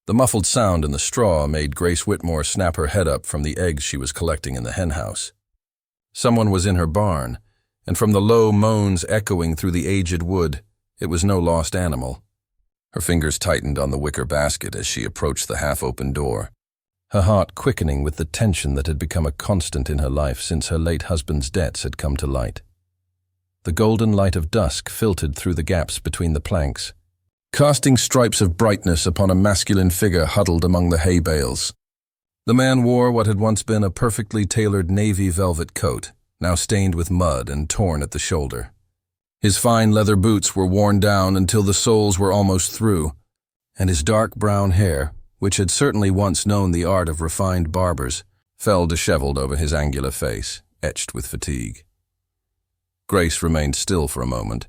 The muffled sound in the straw made Grace Whitmore snap her head up from the eggs she was collecting in the henhouse. Someone was in her barn, and from the low moans echoing through the aged wood, it was no lost animal. Her fingers tightened on the wicker basket as she approached the half-open door, her heart quickening with the tension that had become a constant in her life since her late husband's debts had come to light. The golden light of dusk filtered through the gaps between the planks, casting stripes of brightness upon a masculine figure huddled among the hay bales. The man wore what had once been a perfectly tailored navy velvet coat, now stained with mud and torn at the shoulder. His fine leather boots were worn down until the soles were almost through, and his dark brown hair, which had certainly once known the art of refined barbers, fell disheveled over his angular face, etched with fatigue. Grace remained still for a moment,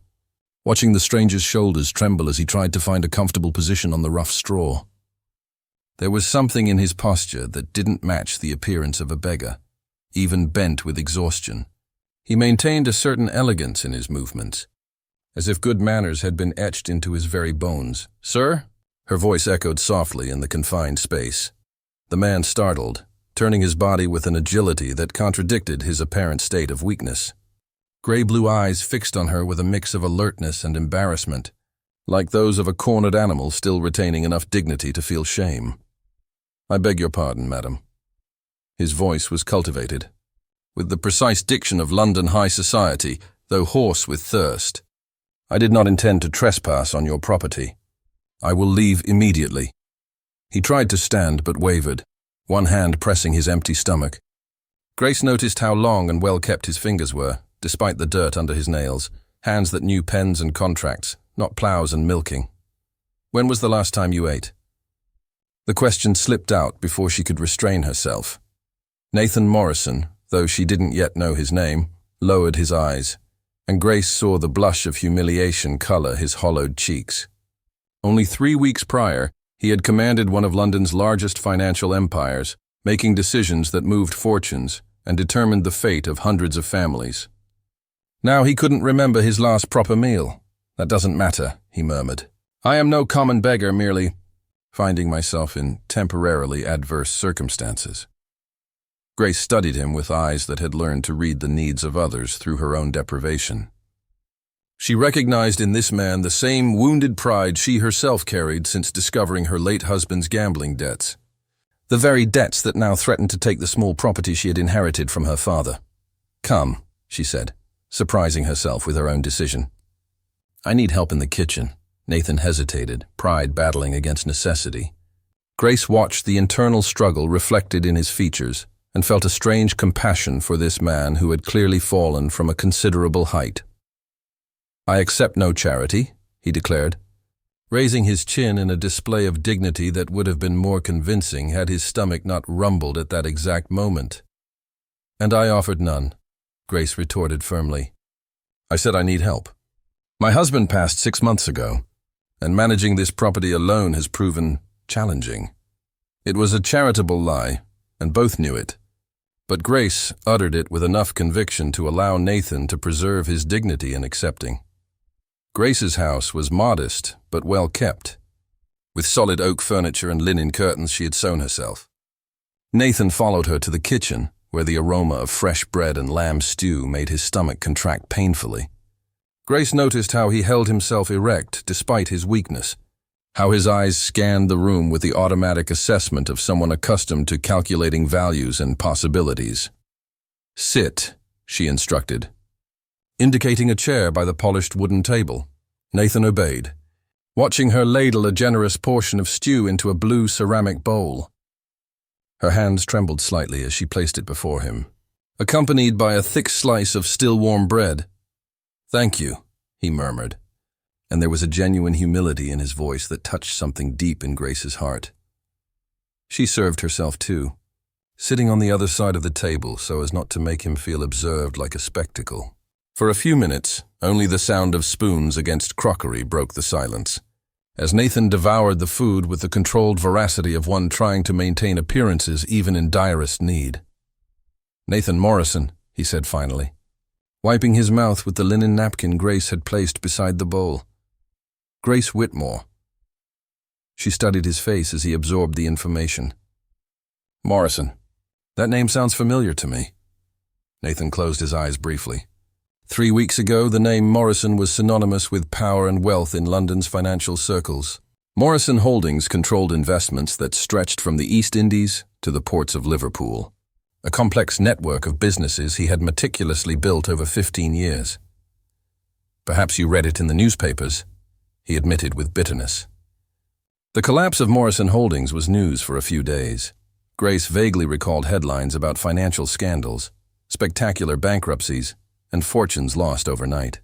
watching the stranger's shoulders tremble as he tried to find a comfortable position on the rough straw. There was something in his posture that didn't match the appearance of a beggar, even bent with exhaustion. He maintained a certain elegance in his movements, as if good manners had been etched into his very bones. "Sir?" Her voice echoed softly in the confined space. The man startled, turning his body with an agility that contradicted his apparent state of weakness. Gray-blue eyes fixed on her with a mix of alertness and embarrassment, like those of a cornered animal still retaining enough dignity to feel shame. "I beg your pardon, madam." His voice was cultivated, with the precise diction of London high society, though hoarse with thirst. "I did not intend to trespass on your property. I will leave immediately." He tried to stand but wavered, one hand pressing his empty stomach. Grace noticed how long and well-kept his fingers were, despite the dirt under his nails, hands that knew pens and contracts, not plows and milking. "When was the last time you ate?" The question slipped out before she could restrain herself. Nathan Morrison, though she didn't yet know his name, lowered his eyes, and Grace saw the blush of humiliation color his hollowed cheeks. Only 3 weeks prior, he had commanded one of London's largest financial empires, making decisions that moved fortunes and determined the fate of hundreds of families. Now he couldn't remember his last proper meal. "That doesn't matter," he murmured. "I am no common beggar, merely finding myself in temporarily adverse circumstances." Grace studied him with eyes that had learned to read the needs of others through her own deprivation. She recognized in this man the same wounded pride she herself carried since discovering her late husband's gambling debts. The very debts that now threatened to take the small property she had inherited from her father. "Come," she said, surprising herself with her own decision. "I need help in the kitchen." Nathan hesitated, pride battling against necessity. Grace watched the internal struggle reflected in his features and felt a strange compassion for this man who had clearly fallen from a considerable height. "I accept no charity," he declared, raising his chin in a display of dignity that would have been more convincing had his stomach not rumbled at that exact moment. "And I offered none," Grace retorted firmly. "I said I need help. My husband passed 6 months ago, and managing this property alone has proven challenging." It was a charitable lie, and both knew it, but Grace uttered it with enough conviction to allow Nathan to preserve his dignity in accepting. Grace's house was modest but well kept, with solid oak furniture and linen curtains she had sewn herself. Nathan followed her to the kitchen, where the aroma of fresh bread and lamb stew made his stomach contract painfully. Grace noticed how he held himself erect despite his weakness, how his eyes scanned the room with the automatic assessment of someone accustomed to calculating values and possibilities. "Sit," she instructed, indicating a chair by the polished wooden table. Nathan obeyed, watching her ladle a generous portion of stew into a blue ceramic bowl. Her hands trembled slightly as she placed it before him, accompanied by a thick slice of still-warm bread. "Thank you," he murmured, and there was a genuine humility in his voice that touched something deep in Grace's heart. She served herself too, sitting on the other side of the table so as not to make him feel observed like a spectacle. For a few minutes, only the sound of spoons against crockery broke the silence, as Nathan devoured the food with the controlled voracity of one trying to maintain appearances even in direst need. "Nathan Morrison," he said finally, wiping his mouth with the linen napkin Grace had placed beside the bowl. "Grace Whitmore." She studied his face as he absorbed the information. Morrison. That name sounds familiar to me. Nathan closed his eyes briefly. 3 weeks ago, the name Morrison was synonymous with power and wealth in London's financial circles. Morrison Holdings controlled investments that stretched from the East Indies to the ports of Liverpool, a complex network of businesses he had meticulously built over 15 years. Perhaps you read it in the newspapers, he admitted with bitterness. The collapse of Morrison Holdings was news for a few days. Grace vaguely recalled headlines about financial scandals, spectacular bankruptcies, and fortunes lost overnight.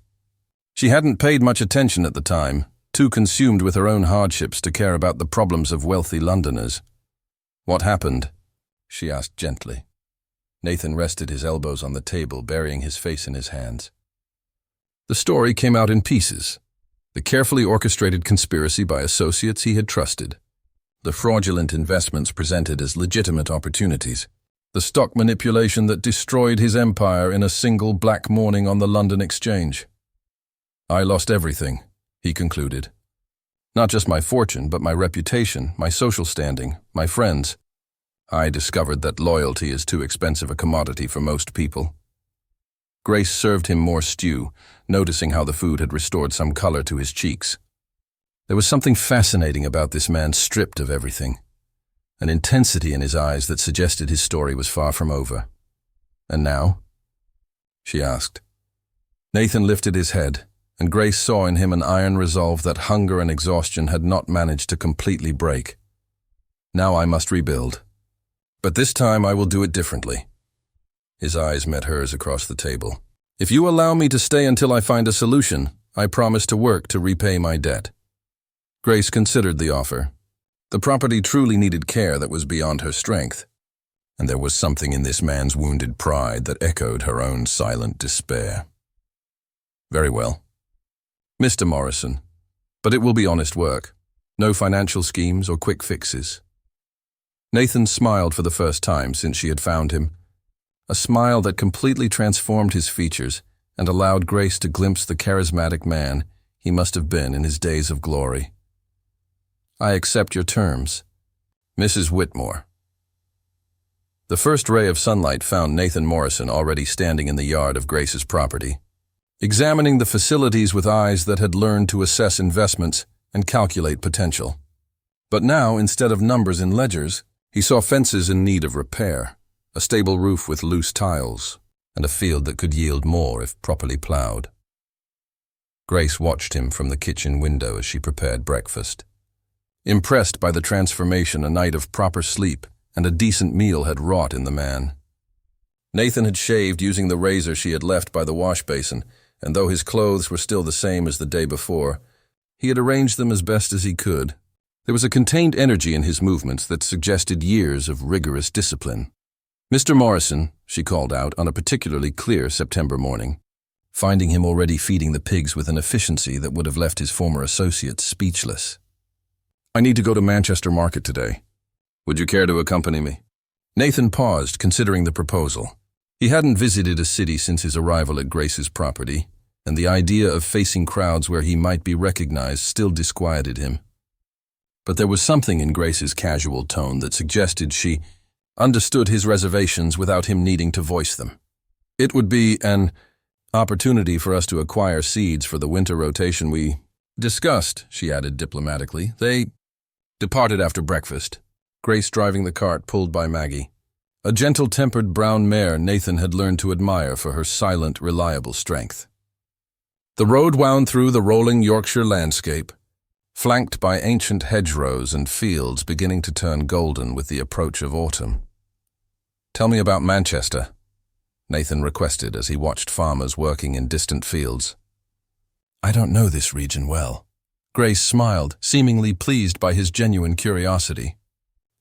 She hadn't paid much attention at the time, too consumed with her own hardships to care about the problems of wealthy Londoners. What happened? She asked gently. Nathan rested his elbows on the table, burying his face in his hands. The story came out in pieces. The carefully orchestrated conspiracy by associates he had trusted. The fraudulent investments presented as legitimate opportunities. The stock manipulation that destroyed his empire in a single black morning on the London Exchange. I lost everything, he concluded. Not just my fortune, but my reputation, my social standing, my friends. I discovered that loyalty is too expensive a commodity for most people. Grace served him more stew, noticing how the food had restored some color to his cheeks. There was something fascinating about this man stripped of everything. An intensity in his eyes that suggested his story was far from over. And now? She asked. Nathan lifted his head, and Grace saw in him an iron resolve that hunger and exhaustion had not managed to completely break. Now I must rebuild. But this time I will do it differently. His eyes met hers across the table. If you allow me to stay until I find a solution, I promise to work to repay my debt. Grace considered the offer. The property truly needed care that was beyond her strength, and there was something in this man's wounded pride that echoed her own silent despair. Very well. Mr. Morrison, but it will be honest work. No financial schemes or quick fixes. Nathan smiled for the first time since she had found him, a smile that completely transformed his features and allowed Grace to glimpse the charismatic man he must have been in his days of glory. I accept your terms, Mrs. Whitmore. The first ray of sunlight found Nathan Morrison already standing in the yard of Grace's property, examining the facilities with eyes that had learned to assess investments and calculate potential. But now, instead of numbers in ledgers, he saw fences in need of repair, a stable roof with loose tiles, and a field that could yield more if properly plowed. Grace watched him from the kitchen window as she prepared breakfast. Impressed by the transformation a night of proper sleep and a decent meal had wrought in the man. Nathan had shaved using the razor she had left by the wash basin, and though his clothes were still the same as the day before, he had arranged them as best as he could. There was a contained energy in his movements that suggested years of rigorous discipline. Mr. Morrison, she called out on a particularly clear September morning, finding him already feeding the pigs with an efficiency that would have left his former associates speechless. I need to go to Manchester Market today. Would you care to accompany me? Nathan paused, considering the proposal. He hadn't visited a city since his arrival at Grace's property, and the idea of facing crowds where he might be recognized still disquieted him. But there was something in Grace's casual tone that suggested she understood his reservations without him needing to voice them. It would be an opportunity for us to acquire seeds for the winter rotation we discussed, she added diplomatically. They departed after breakfast, Grace driving the cart pulled by Maggie, a gentle-tempered brown mare Nathan had learned to admire for her silent, reliable strength. The road wound through the rolling Yorkshire landscape, flanked by ancient hedgerows and fields beginning to turn golden with the approach of autumn. Tell me about Manchester, Nathan requested as he watched farmers working in distant fields. I don't know this region well. Grace smiled, seemingly pleased by his genuine curiosity.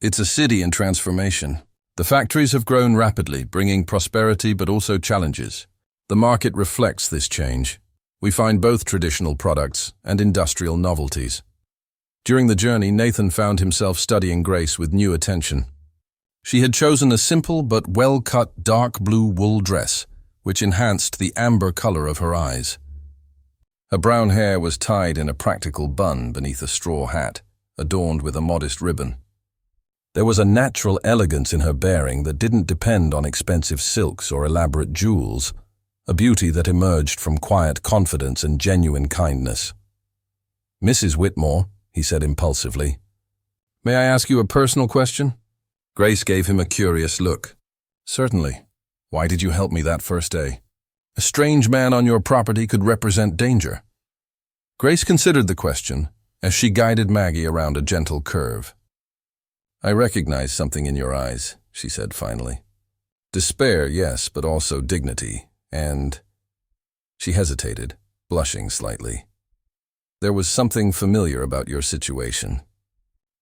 It's a city in transformation. The factories have grown rapidly, bringing prosperity but also challenges. The market reflects this change. We find both traditional products and industrial novelties. During the journey, Nathan found himself studying Grace with new attention. She had chosen a simple but well-cut dark blue wool dress, which enhanced the amber color of her eyes. Her brown hair was tied in a practical bun beneath a straw hat, adorned with a modest ribbon. There was a natural elegance in her bearing that didn't depend on expensive silks or elaborate jewels, a beauty that emerged from quiet confidence and genuine kindness. "Mrs. Whitmore," he said impulsively, "may I ask you a personal question?" Grace gave him a curious look. "Certainly. Why did you help me that first day? A strange man on your property could represent danger." Grace considered the question as she guided Maggie around a gentle curve. "I recognize something in your eyes," she said finally. "Despair, yes, but also dignity, and—" She hesitated, blushing slightly. "There was something familiar about your situation.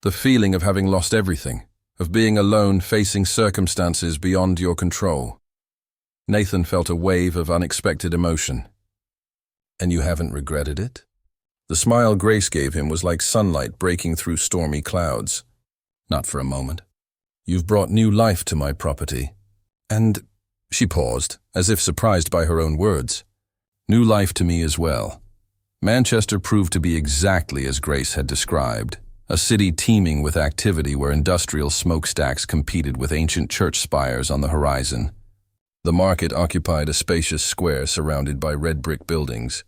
The feeling of having lost everything, of being alone facing circumstances beyond your control." Nathan felt a wave of unexpected emotion. "And you haven't regretted it?" The smile Grace gave him was like sunlight breaking through stormy clouds. "Not for a moment. You've brought new life to my property. And—" she paused, as if surprised by her own words. "New life to me as well." Manchester proved to be exactly as Grace had described, a city teeming with activity where industrial smokestacks competed with ancient church spires on the horizon. The market occupied a spacious square surrounded by red brick buildings,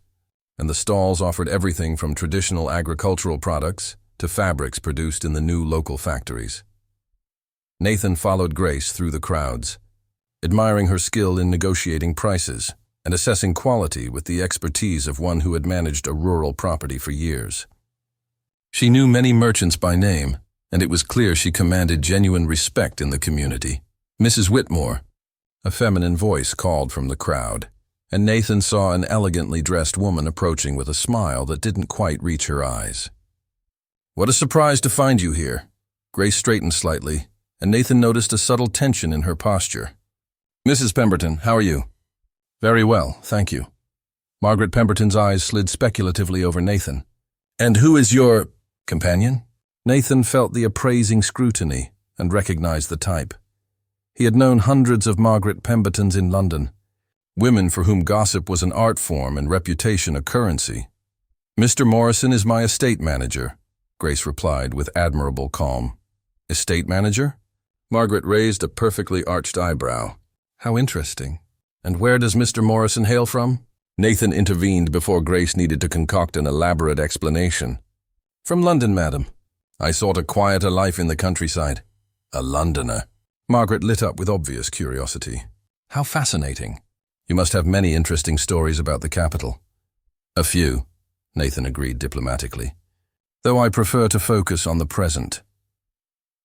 and the stalls offered everything from traditional agricultural products to fabrics produced in the new local factories. Nathan followed Grace through the crowds, admiring her skill in negotiating prices and assessing quality with the expertise of one who had managed a rural property for years. She knew many merchants by name, and it was clear she commanded genuine respect in the community. "Mrs. Whitmore," a feminine voice called from the crowd, and Nathan saw an elegantly dressed woman approaching with a smile that didn't quite reach her eyes. "What a surprise to find you here." Grace straightened slightly, and Nathan noticed a subtle tension in her posture. "Mrs. Pemberton, how are you?" "Very well, thank you." Margaret Pemberton's eyes slid speculatively over Nathan. "And who is your companion?" Nathan felt the appraising scrutiny and recognized the type. He had known hundreds of Margaret Pembertons in London, women for whom gossip was an art form and reputation a currency. "Mr. Morrison is my estate manager," Grace replied with admirable calm. "Estate manager?" Margaret raised a perfectly arched eyebrow. "How interesting. And where does Mr. Morrison hail from?" Nathan intervened before Grace needed to concoct an elaborate explanation. "From London, madam. I sought a quieter life in the countryside." "A Londoner." Margaret lit up with obvious curiosity. "How fascinating. You must have many interesting stories about the capital." "A few," Nathan agreed diplomatically, "though I prefer to focus on the present."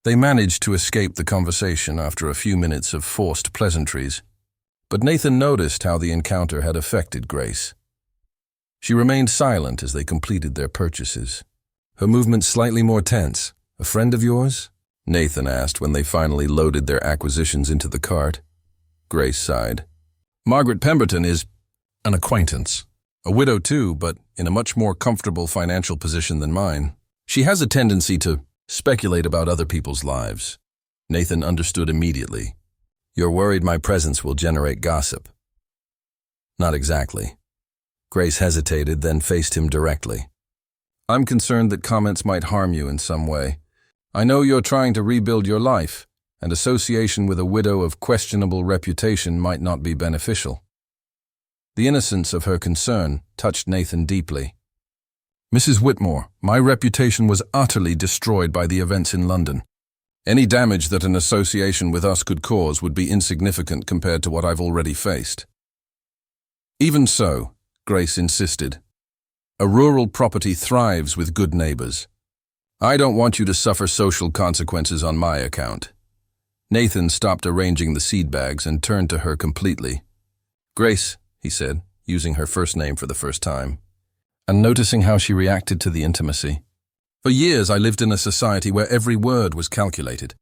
They managed to escape the conversation after a few minutes of forced pleasantries, but Nathan noticed how the encounter had affected Grace. She remained silent as they completed their purchases, her movements slightly more tense. "A friend of yours?" Nathan asked when they finally loaded their acquisitions into the cart. Grace sighed. "Margaret Pemberton is an acquaintance. A widow too, but in a much more comfortable financial position than mine. She has a tendency to speculate about other people's lives." Nathan understood immediately. "You're worried my presence will generate gossip?" "Not exactly." Grace hesitated, then faced him directly. "I'm concerned that comments might harm you in some way. I know you're trying to rebuild your life, and association with a widow of questionable reputation might not be beneficial." The innocence of her concern touched Nathan deeply. "Mrs. Whitmore, my reputation was utterly destroyed by the events in London. Any damage that an association with us could cause would be insignificant compared to what I've already faced." "Even so," Grace insisted, "a rural property thrives with good neighbors. I don't want you to suffer social consequences on my account." Nathan stopped arranging the seed bags and turned to her completely. "Grace," he said, using her first name for the first time, and noticing how she reacted to the intimacy. "For years I lived in a society where every word was calculated,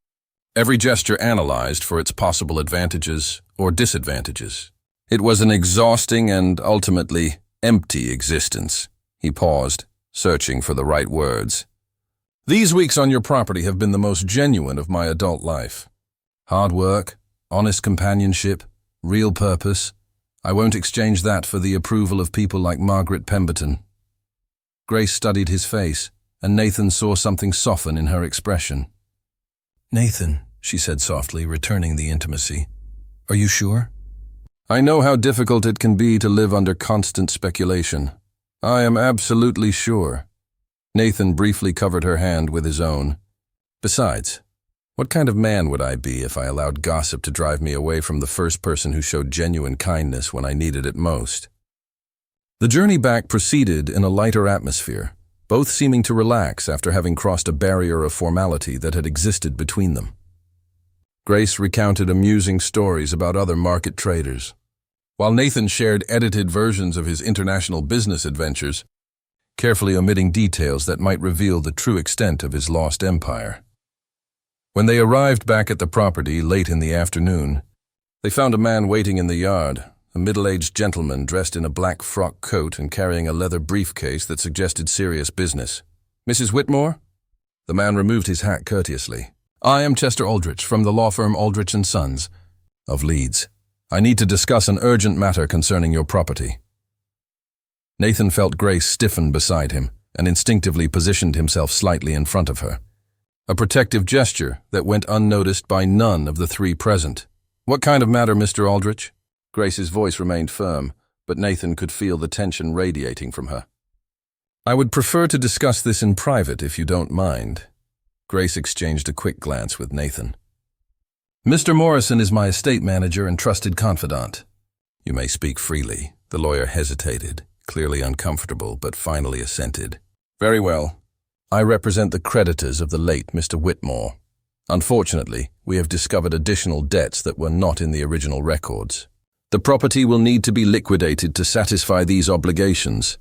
every gesture analyzed for its possible advantages or disadvantages. It was an exhausting and ultimately empty existence." He paused, searching for the right words. "These weeks on your property have been the most genuine of my adult life. Hard work, honest companionship, real purpose. I won't exchange that for the approval of people like Margaret Pemberton." Grace studied his face, and Nathan saw something soften in her expression. "Nathan," she said softly, returning the intimacy, "are you sure?" "I know how difficult it can be to live under constant speculation. I am absolutely sure." Nathan briefly covered her hand with his own. "Besides, what kind of man would I be if I allowed gossip to drive me away from the first person who showed genuine kindness when I needed it most?" The journey back proceeded in a lighter atmosphere, both seeming to relax after having crossed a barrier of formality that had existed between them. Grace recounted amusing stories about other market traders, while Nathan shared edited versions of his international business adventures, carefully omitting details that might reveal the true extent of his lost empire. When they arrived back at the property late in the afternoon, they found a man waiting in the yard, a middle-aged gentleman dressed in a black frock coat and carrying a leather briefcase that suggested serious business. "Mrs. Whitmore?" The man removed his hat courteously. "I am Chester Aldrich from the law firm Aldrich & Sons of Leeds. I need to discuss an urgent matter concerning your property." Nathan felt Grace stiffen beside him and instinctively positioned himself slightly in front of her, a protective gesture that went unnoticed by none of the three present. "What kind of matter, Mr. Aldrich?" Grace's voice remained firm, but Nathan could feel the tension radiating from her. "I would prefer to discuss this in private if you don't mind." Grace exchanged a quick glance with Nathan. "Mr. Morrison is my estate manager and trusted confidant." "You may speak freely." The lawyer hesitated, clearly uncomfortable, but finally assented. "Very well. I represent the creditors of the late Mr. Whitmore. Unfortunately, we have discovered additional debts that were not in the original records. The property will need to be liquidated to satisfy these obligations."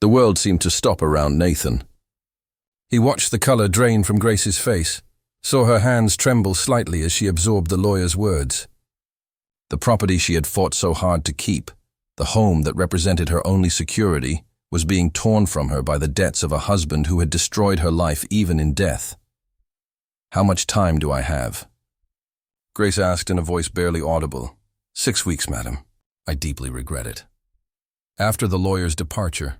The world seemed to stop around Nathan. He watched the color drain from Grace's face, saw her hands tremble slightly as she absorbed the lawyer's words. The property she had fought so hard to keep, the home that represented her only security, was being torn from her by the debts of a husband who had destroyed her life even in death. "How much time do I have?" Grace asked in a voice barely audible. 6 weeks, madam. I deeply regret it." After the lawyer's departure,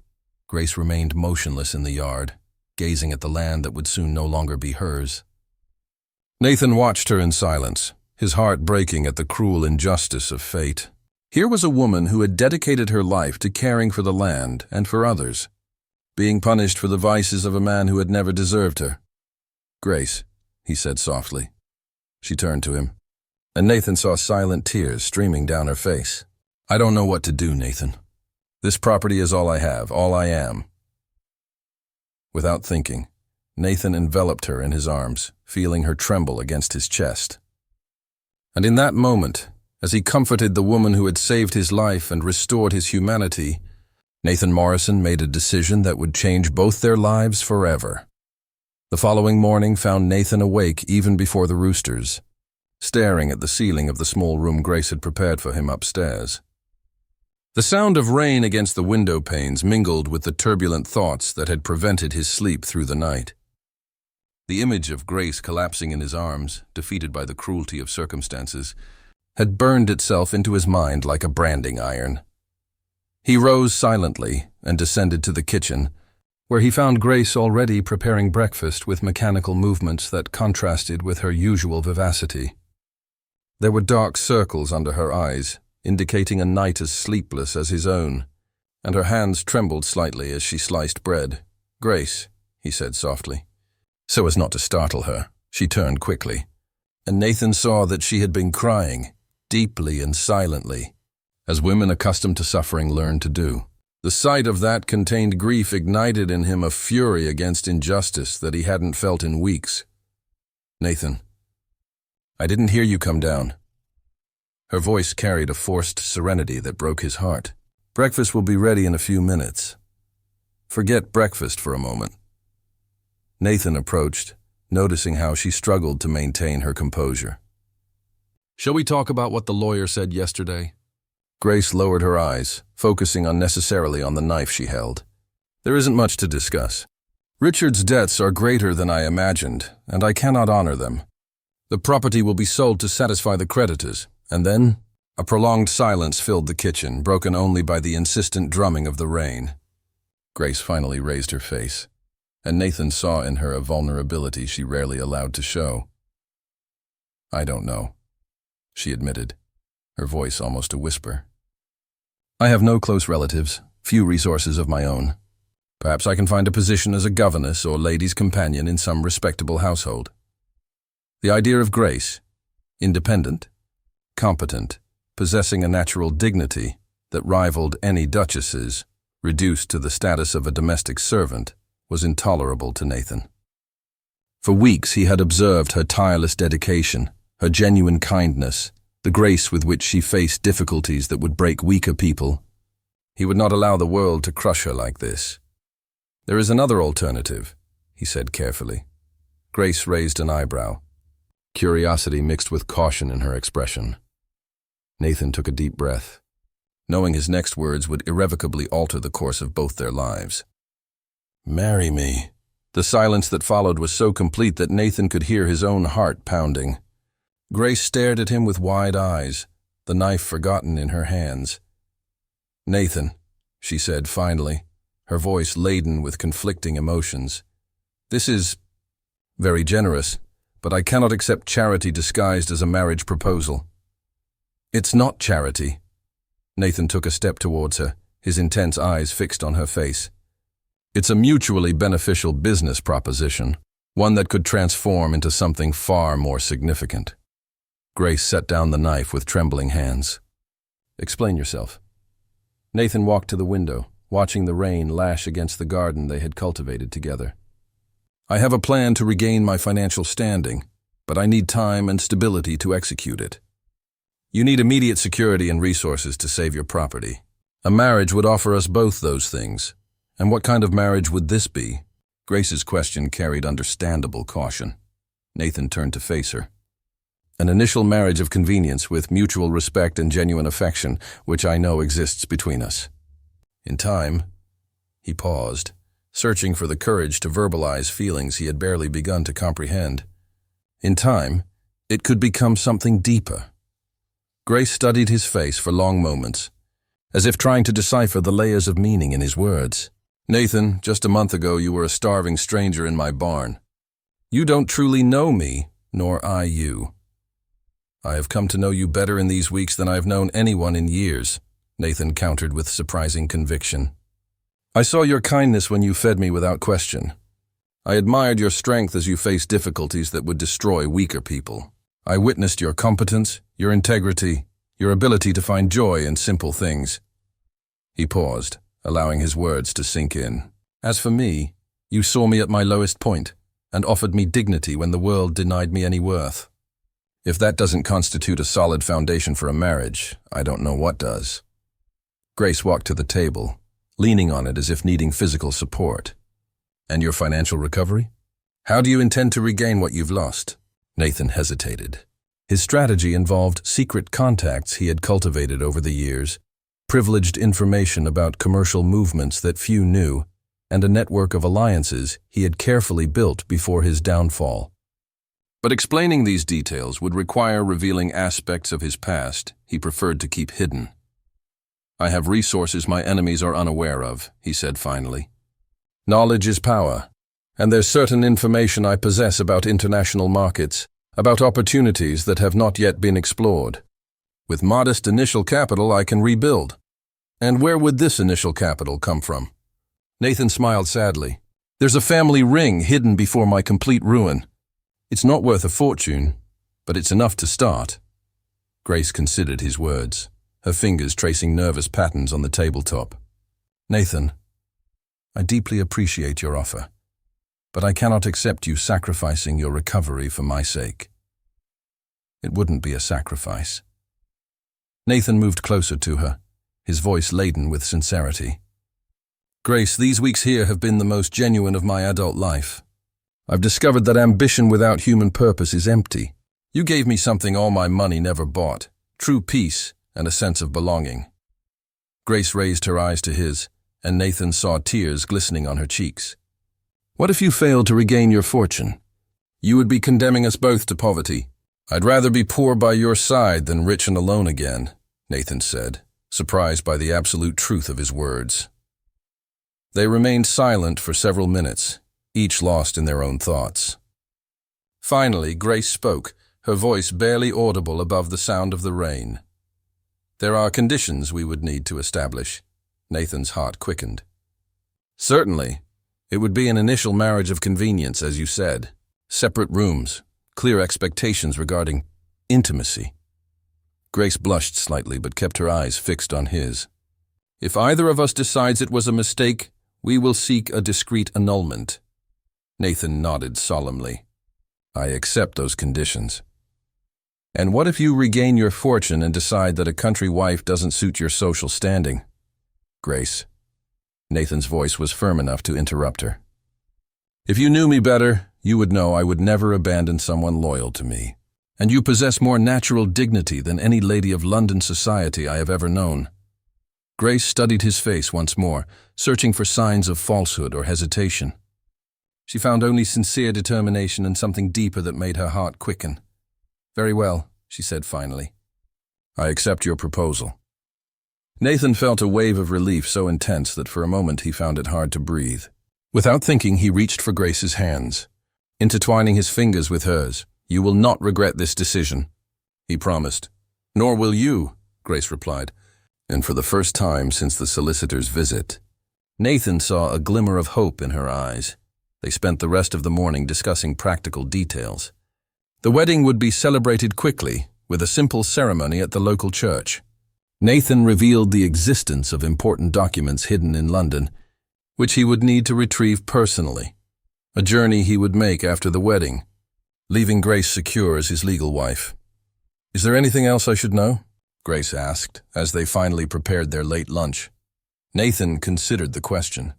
Grace remained motionless in the yard, gazing at the land that would soon no longer be hers. Nathan watched her in silence, his heart breaking at the cruel injustice of fate. Here was a woman who had dedicated her life to caring for the land and for others, being punished for the vices of a man who had never deserved her. "Grace," he said softly. She turned to him, and Nathan saw silent tears streaming down her face. "I don't know what to do, Nathan. This property is all I have, all I am." Without thinking, Nathan enveloped her in his arms, feeling her tremble against his chest. And in that moment, as he comforted the woman who had saved his life and restored his humanity, Nathan Morrison made a decision that would change both their lives forever. The following morning found Nathan awake even before the roosters, staring at the ceiling of the small room Grace had prepared for him upstairs. The sound of rain against the window panes mingled with the turbulent thoughts that had prevented his sleep through the night. The image of Grace collapsing in his arms, defeated by the cruelty of circumstances, had burned itself into his mind like a branding iron. He rose silently and descended to the kitchen, where he found Grace already preparing breakfast with mechanical movements that contrasted with her usual vivacity. There were dark circles under her eyes, indicating a night as sleepless as his own, and her hands trembled slightly as she sliced bread. "Grace," he said softly. So as not to startle her, she turned quickly, and Nathan saw that she had been crying, deeply and silently, as women accustomed to suffering learn to do. The sight of that contained grief ignited in him a fury against injustice that he hadn't felt in weeks. "Nathan, I didn't hear you come down." Her voice carried a forced serenity that broke his heart. "Breakfast will be ready in a few minutes. Forget breakfast for a moment." Nathan approached, noticing how she struggled to maintain her composure. "Shall we talk about what the lawyer said yesterday?" Grace lowered her eyes, focusing unnecessarily on the knife she held. "There isn't much to discuss. Richard's debts are greater than I imagined, and I cannot honor them. The property will be sold to satisfy the creditors, and then—" A prolonged silence filled the kitchen, broken only by the insistent drumming of the rain. Grace finally raised her face, and Nathan saw in her a vulnerability she rarely allowed to show. "I don't know," she admitted, her voice almost a whisper. "I have no close relatives, few resources of my own. Perhaps I can find a position as a governess or lady's companion in some respectable household." The idea of Grace, independent, competent, possessing a natural dignity that rivaled any duchess's, reduced to the status of a domestic servant, was intolerable to Nathan. For weeks he had observed her tireless dedication, her genuine kindness, the grace with which she faced difficulties that would break weaker people. He would not allow the world to crush her like this. "There is another alternative," he said carefully. Grace raised an eyebrow, curiosity mixed with caution in her expression. Nathan took a deep breath, knowing his next words would irrevocably alter the course of both their lives. "Marry me." The silence that followed was so complete that Nathan could hear his own heart pounding. Grace stared at him with wide eyes, the knife forgotten in her hands. "Nathan," she said finally, her voice laden with conflicting emotions, "this is very generous, but I cannot accept charity disguised as a marriage proposal." "It's not charity." Nathan took a step towards her, his intense eyes fixed on her face. "It's a mutually beneficial business proposition, one that could transform into something far more significant." Grace set down the knife with trembling hands. "Explain yourself." Nathan walked to the window, watching the rain lash against the garden they had cultivated together. "I have a plan to regain my financial standing, but I need time and stability to execute it. You need immediate security and resources to save your property. A marriage would offer us both those things. And what kind of marriage would this be?" Grace's question carried understandable caution. Nathan turned to face her. "An initial marriage of convenience with mutual respect and genuine affection, which I know exists between us. In time," he paused, searching for the courage to verbalize feelings he had barely begun to comprehend. "In time, it could become something deeper." Grace studied his face for long moments, as if trying to decipher the layers of meaning in his words. "Nathan, just a month ago you were a starving stranger in my barn. You don't truly know me, nor I you. I have come to know you better in these weeks than I have known anyone in years," Nathan countered with surprising conviction. "I saw your kindness when you fed me without question. I admired your strength as you faced difficulties that would destroy weaker people. I witnessed your competence, your integrity, your ability to find joy in simple things." He paused, allowing his words to sink in. "As for me, you saw me at my lowest point and offered me dignity when the world denied me any worth. If that doesn't constitute a solid foundation for a marriage, I don't know what does." Grace walked to the table, leaning on it as if needing physical support. "And your financial recovery? How do you intend to regain what you've lost?" Nathan hesitated. His strategy involved secret contacts he had cultivated over the years, privileged information about commercial movements that few knew, and a network of alliances he had carefully built before his downfall. But explaining these details would require revealing aspects of his past he preferred to keep hidden. "I have resources my enemies are unaware of," he said finally. "Knowledge is power, and there's certain information I possess about international markets, about opportunities that have not yet been explored. With modest initial capital, I can rebuild. And where would this initial capital come from?" Nathan smiled sadly. "There's a family ring hidden before my complete ruin. It's not worth a fortune, but it's enough to start." Grace considered his words, her fingers tracing nervous patterns on the tabletop. "Nathan, I deeply appreciate your offer, but I cannot accept you sacrificing your recovery for my sake." "It wouldn't be a sacrifice." Nathan moved closer to her, his voice laden with sincerity. "Grace, these weeks here have been the most genuine of my adult life. I've discovered that ambition without human purpose is empty. You gave me something all my money never bought, true peace and a sense of belonging." Grace raised her eyes to his, and Nathan saw tears glistening on her cheeks. "What if you failed to regain your fortune? You would be condemning us both to poverty. I'd rather be poor by your side than rich and alone again," Nathan said, surprised by the absolute truth of his words. They remained silent for several minutes, each lost in their own thoughts. Finally, Grace spoke, her voice barely audible above the sound of the rain. "There are conditions we would need to establish." Nathan's heart quickened. "Certainly. It would be an initial marriage of convenience, as you said. Separate rooms, clear expectations regarding intimacy." Grace blushed slightly but kept her eyes fixed on his. "If either of us decides it was a mistake, we will seek a discreet annulment." Nathan nodded solemnly. "I accept those conditions." "And what if you regain your fortune and decide that a country wife doesn't suit your social standing?" "Grace." Nathan's voice was firm enough to interrupt her. "If you knew me better, you would know I would never abandon someone loyal to me. And you possess more natural dignity than any lady of London society I have ever known." Grace studied his face once more, searching for signs of falsehood or hesitation. She found only sincere determination and something deeper that made her heart quicken. "Very well," she said finally. "I accept your proposal." Nathan felt a wave of relief so intense that for a moment he found it hard to breathe. Without thinking, he reached for Grace's hands, intertwining his fingers with hers. "You will not regret this decision," he promised. "Nor will you," Grace replied. And for the first time since the solicitor's visit, Nathan saw a glimmer of hope in her eyes. They spent the rest of the morning discussing practical details. The wedding would be celebrated quickly, with a simple ceremony at the local church. Nathan revealed the existence of important documents hidden in London, which he would need to retrieve personally, a journey he would make after the wedding, leaving Grace secure as his legal wife. "Is there anything else I should know?" Grace asked, as they finally prepared their late lunch. Nathan considered the question.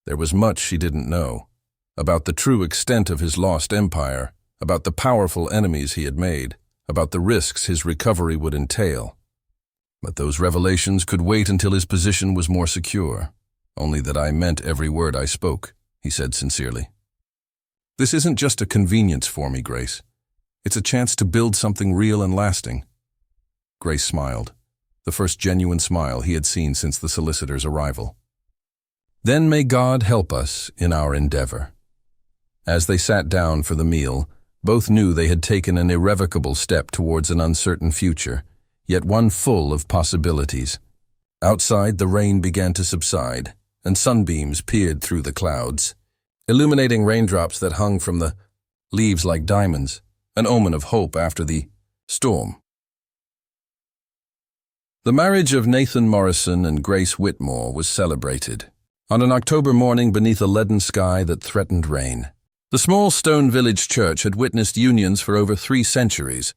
There was much she didn't know, about the true extent of his lost empire, about the powerful enemies he had made, about the risks his recovery would entail. But those revelations could wait until his position was more secure. "Only that I meant every word I spoke," he said sincerely. "This isn't just a convenience for me, Grace. It's a chance to build something real and lasting." Grace smiled, the first genuine smile he had seen since the solicitor's arrival. "Then may God help us in our endeavor." As they sat down for the meal, both knew they had taken an irrevocable step towards an uncertain future, yet one full of possibilities. Outside, the rain began to subside, and sunbeams peered through the clouds, illuminating raindrops that hung from the leaves like diamonds, an omen of hope after the storm. The marriage of Nathan Morrison and Grace Whitmore was celebrated on an October morning beneath a leaden sky that threatened rain. The small stone village church had witnessed unions for over 3 centuries,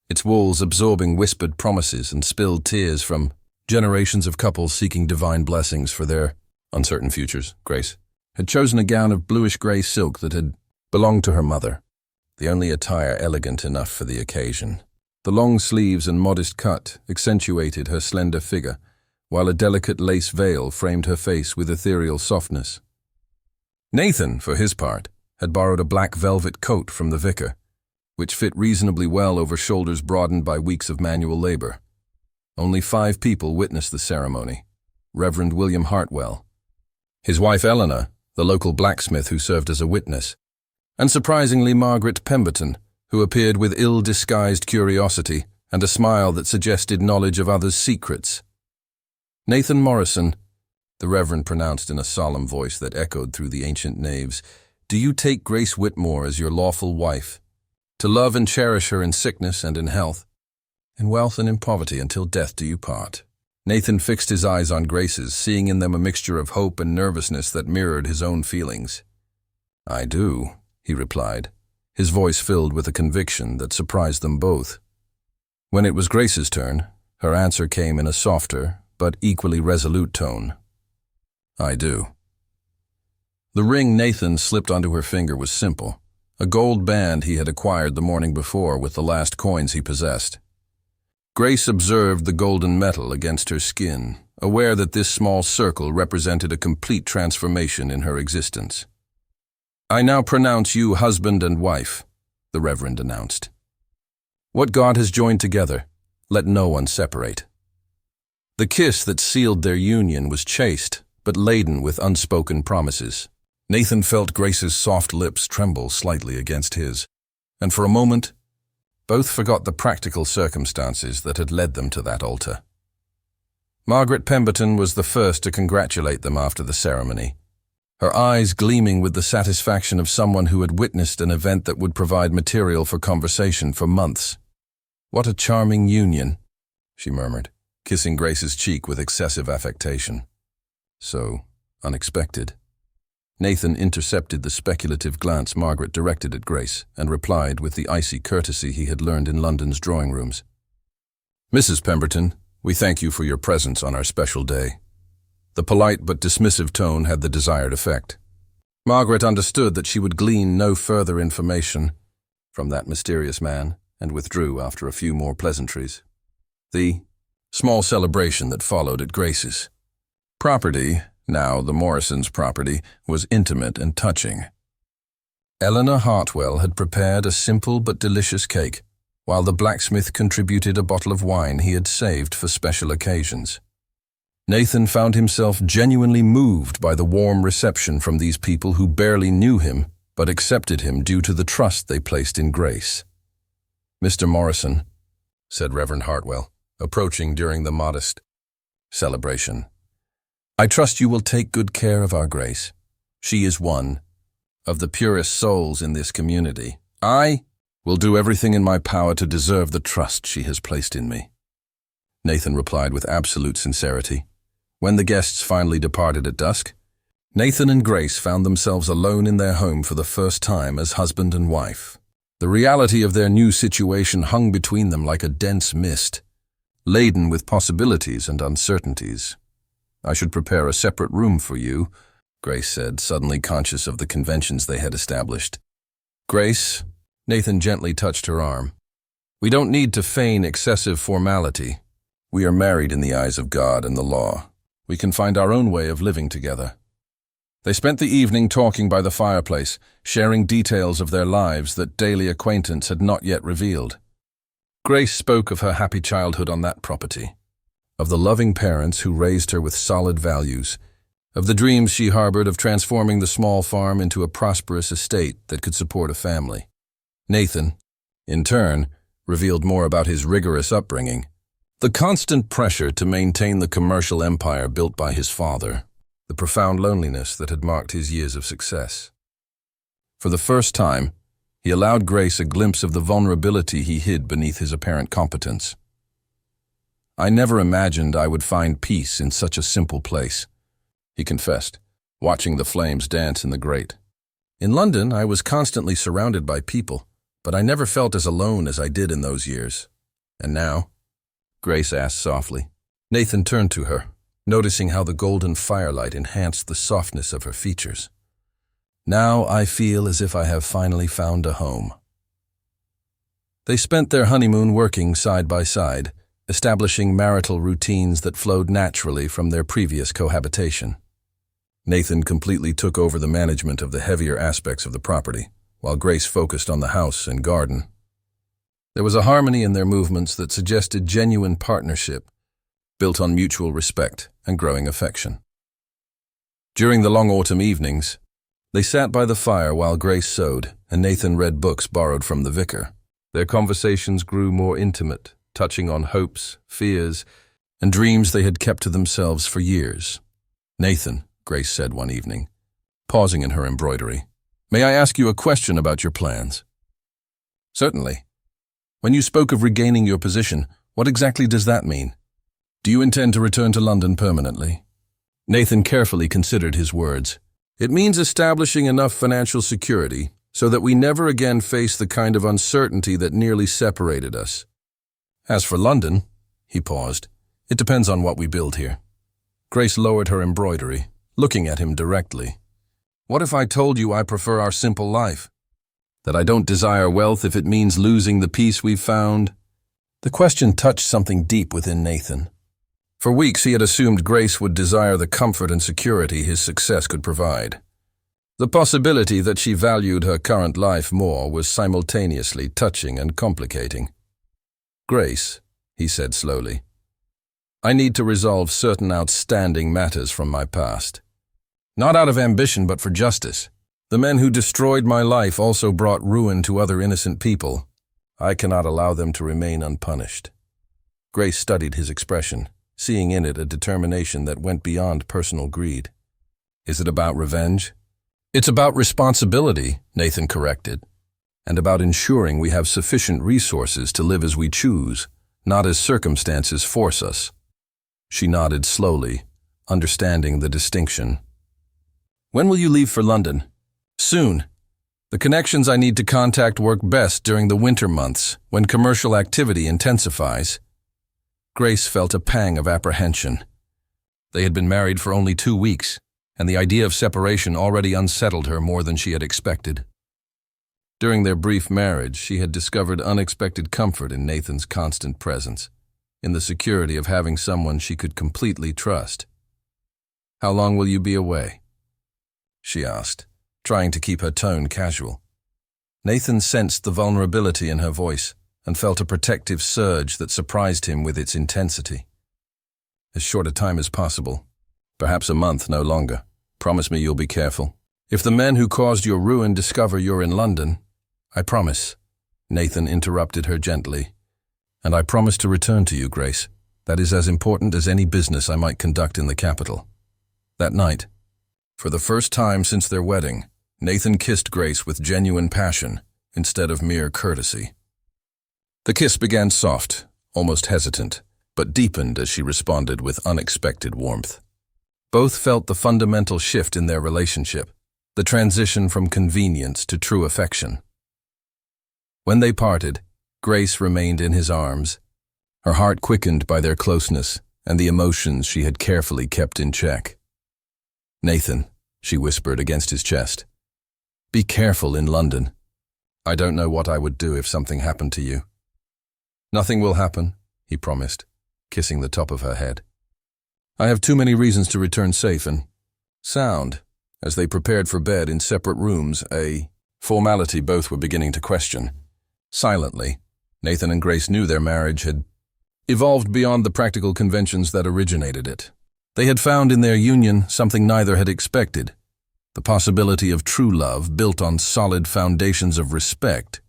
its walls absorbing whispered promises and spilled tears from generations of couples seeking divine blessings for their uncertain futures. Grace had chosen a gown of bluish-gray silk that had belonged to her mother, the only attire elegant enough for the occasion. The long sleeves and modest cut accentuated her slender figure, while a delicate lace veil framed her face with ethereal softness. Nathan, for his part, had borrowed a black velvet coat from the vicar, which fit reasonably well over shoulders broadened by weeks of manual labor. Only 5 people witnessed the ceremony: Reverend William Hartwell, his wife Eleanor, the local blacksmith who served as a witness, and surprisingly Margaret Pemberton, who appeared with ill-disguised curiosity and a smile that suggested knowledge of others' secrets. "Nathan Morrison," the Reverend pronounced in a solemn voice that echoed through the ancient naves, "do you take Grace Whitmore as your lawful wife, to love and cherish her in sickness and in health, in wealth and in poverty, until death do you part?" Nathan fixed his eyes on Grace's, seeing in them a mixture of hope and nervousness that mirrored his own feelings. "I do," he replied, his voice filled with a conviction that surprised them both. When it was Grace's turn, her answer came in a softer but equally resolute tone. "I do." The ring Nathan slipped onto her finger was simple, a gold band he had acquired the morning before with the last coins he possessed. Grace observed the golden metal against her skin, aware that this small circle represented a complete transformation in her existence. "I now pronounce you husband and wife," the Reverend announced. "What God has joined together, let no one separate." The kiss that sealed their union was chaste, but laden with unspoken promises. Nathan felt Grace's soft lips tremble slightly against his, and for a moment, both forgot the practical circumstances that had led them to that altar. Margaret Pemberton was the first to congratulate them after the ceremony, her eyes gleaming with the satisfaction of someone who had witnessed an event that would provide material for conversation for months. "What a charming union," she murmured, kissing Grace's cheek with excessive affectation. "So unexpected." Nathan intercepted the speculative glance Margaret directed at Grace and replied with the icy courtesy he had learned in London's drawing rooms. "Mrs. Pemberton, we thank you for your presence on our special day." The polite but dismissive tone had the desired effect. Margaret understood that she would glean no further information from that mysterious man and withdrew after a few more pleasantries. The small celebration that followed at Grace's property, now the Morrisons' property, was intimate and touching. Eleanor Hartwell had prepared a simple but delicious cake, while the blacksmith contributed a bottle of wine he had saved for special occasions. Nathan found himself genuinely moved by the warm reception from these people who barely knew him but accepted him due to the trust they placed in Grace. "Mr. Morrison," said Reverend Hartwell, approaching during the modest celebration, "I trust you will take good care of our Grace. She is one of the purest souls in this community. I will do everything in my power to deserve the trust she has placed in me." Nathan replied with absolute sincerity. When the guests finally departed at dusk, Nathan and Grace found themselves alone in their home for the first time as husband and wife. The reality of their new situation hung between them like a dense mist, laden with possibilities and uncertainties. "I should prepare a separate room for you," Grace said, suddenly conscious of the conventions they had established. "Grace," Nathan gently touched her arm, "we don't need to feign excessive formality. We are married in the eyes of God and the law. We can find our own way of living together." They spent the evening talking by the fireplace, sharing details of their lives that daily acquaintance had not yet revealed. Grace spoke of her happy childhood on that property, of the loving parents who raised her with solid values, of the dreams she harbored of transforming the small farm into a prosperous estate that could support a family. Nathan, in turn, revealed more about his rigorous upbringing, the constant pressure to maintain the commercial empire built by his father, the profound loneliness that had marked his years of success. For the first time, he allowed Grace a glimpse of the vulnerability he hid beneath his apparent competence. "I never imagined I would find peace in such a simple place," he confessed, watching the flames dance in the grate. "In London, I was constantly surrounded by people, but I never felt as alone as I did in those years. And now?" Grace asked softly. Nathan turned to her, noticing how the golden firelight enhanced the softness of her features. "Now I feel as if I have finally found a home." They spent their honeymoon working side by side, establishing marital routines that flowed naturally from their previous cohabitation. Nathan completely took over the management of the heavier aspects of the property, while Grace focused on the house and garden. There was a harmony in their movements that suggested genuine partnership, built on mutual respect and growing affection. During the long autumn evenings, they sat by the fire while Grace sewed and Nathan read books borrowed from the vicar. Their conversations grew more intimate, touching on hopes, fears, and dreams they had kept to themselves for years. "Nathan," Grace said one evening, pausing in her embroidery, "may I ask you a question about your plans?" "Certainly. When you spoke of regaining your position, what exactly does that mean? Do you intend to return to London permanently?" Nathan carefully considered his words. "It means establishing enough financial security so that we never again face the kind of uncertainty that nearly separated us. As for London," he paused, "it depends on what we build here." Grace lowered her embroidery, looking at him directly. "What if I told you I prefer our simple life? That I don't desire wealth if it means losing the peace we've found?" The question touched something deep within Nathan. For weeks he had assumed Grace would desire the comfort and security his success could provide. The possibility that she valued her current life more was simultaneously touching and complicating. "Grace," he said slowly, "I need to resolve certain outstanding matters from my past." Not out of ambition, but for justice. The men who destroyed my life also brought ruin to other innocent people. I cannot allow them to remain unpunished." Grace studied his expression, seeing in it a determination that went beyond personal greed. "Is it about revenge?" "It's about responsibility," Nathan corrected, "and about ensuring we have sufficient resources to live as we choose, not as circumstances force us." She nodded slowly, understanding the distinction. "When will you leave for London?" "Soon. The connections I need to contact work best during the winter months, when commercial activity intensifies." Grace felt a pang of apprehension. They had been married for only 2 weeks, and the idea of separation already unsettled her more than she had expected. During their brief marriage, she had discovered unexpected comfort in Nathan's constant presence, in the security of having someone she could completely trust. "How long will you be away?" she asked, trying to keep her tone casual. Nathan sensed the vulnerability in her voice and felt a protective surge that surprised him with its intensity. "As short a time as possible. Perhaps a month, no longer. Promise me you'll be careful. If the men who caused your ruin discover you're in London—" "I promise," Nathan interrupted her gently. "And I promise to return to you, Grace. That is as important as any business I might conduct in the capital." That night, for the first time since their wedding, Nathan kissed Grace with genuine passion instead of mere courtesy. The kiss began soft, almost hesitant, but deepened as she responded with unexpected warmth. Both felt the fundamental shift in their relationship, the transition from convenience to true affection. When they parted, Grace remained in his arms, her heart quickened by their closeness and the emotions she had carefully kept in check. "Nathan," she whispered against his chest, "be careful in London. I don't know what I would do if something happened to you." "Nothing will happen," he promised, kissing the top of her head. "I have too many reasons to return safe and sound." As they prepared for bed in separate rooms, a formality both were beginning to question. Silently, Nathan and Grace knew their marriage had evolved beyond the practical conventions that originated it. They had found in their union something neither had expected: the possibility of true love built on solid foundations of respect,